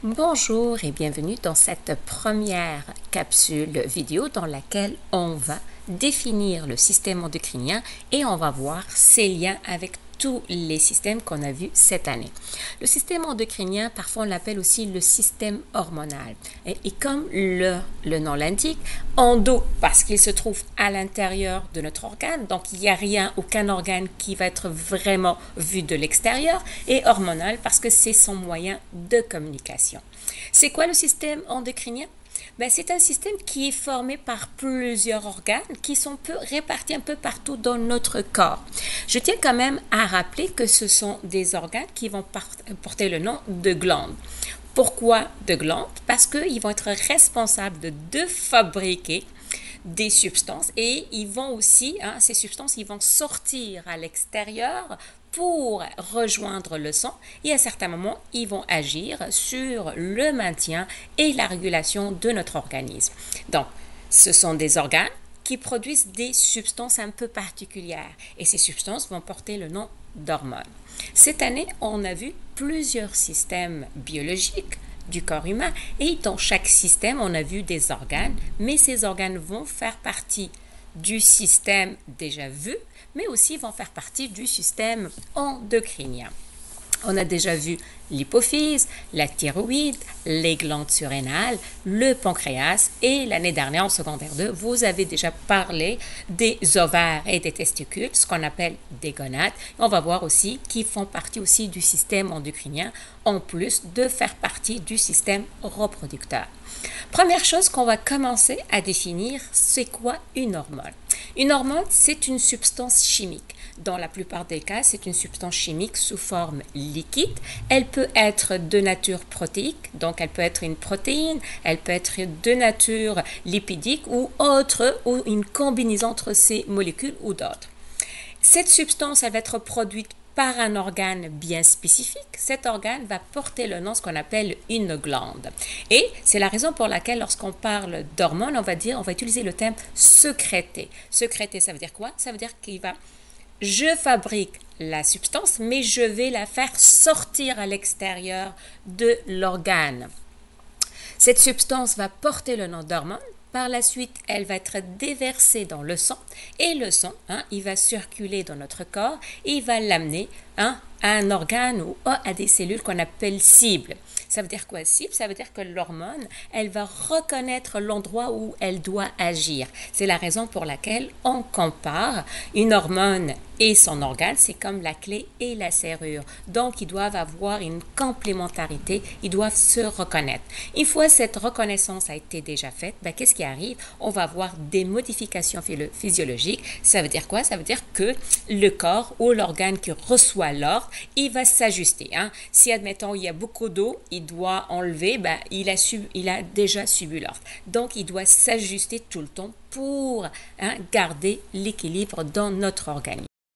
Bonjour et bienvenue dans cette première capsule vidéo dans laquelle on va définir le système endocrinien et on va voir ses liens avec tous les systèmes qu'on a vus cette année. Le système endocrinien, parfois on l'appelle aussi le système hormonal. Et comme le nom l'indique, endo parce qu'il se trouve à l'intérieur de notre organe, donc il n'y a rien, aucun organe qui va être vraiment vu de l'extérieur, et hormonal parce que c'est son moyen de communication. C'est quoi le système endocrinien? C'est un système qui est formé par plusieurs organes qui sont répartis un peu partout dans notre corps. Je tiens quand même à rappeler que ce sont des organes qui vont porter le nom de glandes. Pourquoi de glandes? Parce qu'ils vont être responsables de fabriquer des substances et ils vont aussi, ces substances, ils vont sortir à l'extérieur pour rejoindre le sang et à certains moments, ils vont agir sur le maintien et la régulation de notre organisme. Donc, ce sont des organes qui produisent des substances un peu particulières et ces substances vont porter le nom d'hormones. Cette année, on a vu plusieurs systèmes biologiques du corps humain et dans chaque système, on a vu des organes, mais ces organes vont faire partie du système déjà vu, mais aussi vont faire partie du système endocrinien. On a déjà vu l'hypophyse, la thyroïde, les glandes surrénales, le pancréas et l'année dernière en secondaire 2, vous avez déjà parlé des ovaires et des testicules, ce qu'on appelle des gonades. On va voir aussi qu'ils font partie aussi du système endocrinien en plus de faire partie du système reproducteur. Première chose qu'on va commencer à définir, c'est quoi une hormone? Une hormone, c'est une substance chimique. Dans la plupart des cas, c'est une substance chimique sous forme liquide. Elle peut être de nature protéique, donc elle peut être une protéine, elle peut être de nature lipidique ou autre, ou une combinaison entre ces molécules ou d'autres. Cette substance, elle va être produite par un organe bien spécifique. Cet organe va porter le nom, ce qu'on appelle une glande. Et c'est la raison pour laquelle, lorsqu'on parle d'hormones, on va utiliser le terme sécréter. Sécréter, ça veut dire quoi? Ça veut dire je fabrique la substance, mais je vais la faire sortir à l'extérieur de l'organe. Cette substance va porter le nom d'hormone. Par la suite, elle va être déversée dans le sang et le sang, il va circuler dans notre corps et il va l'amener à un organe ou à des cellules qu'on appelle cibles. Ça veut dire quoi cible? Ça veut dire que l'hormone, elle va reconnaître l'endroit où elle doit agir. C'est la raison pour laquelle on compare une hormone et son organe, c'est comme la clé et la serrure. Donc, ils doivent avoir une complémentarité, ils doivent se reconnaître. Une fois cette reconnaissance a été déjà faite, qu'est-ce qui arrive? On va avoir des modifications physiologiques. Ça veut dire quoi? Ça veut dire que le corps ou l'organe qui reçoit l'ordre, il va s'ajuster. Si, admettons, il y a beaucoup d'eau, il doit enlever, il a déjà subi l'ordre. Donc, il doit s'ajuster tout le temps pour garder l'équilibre dans notre organisme.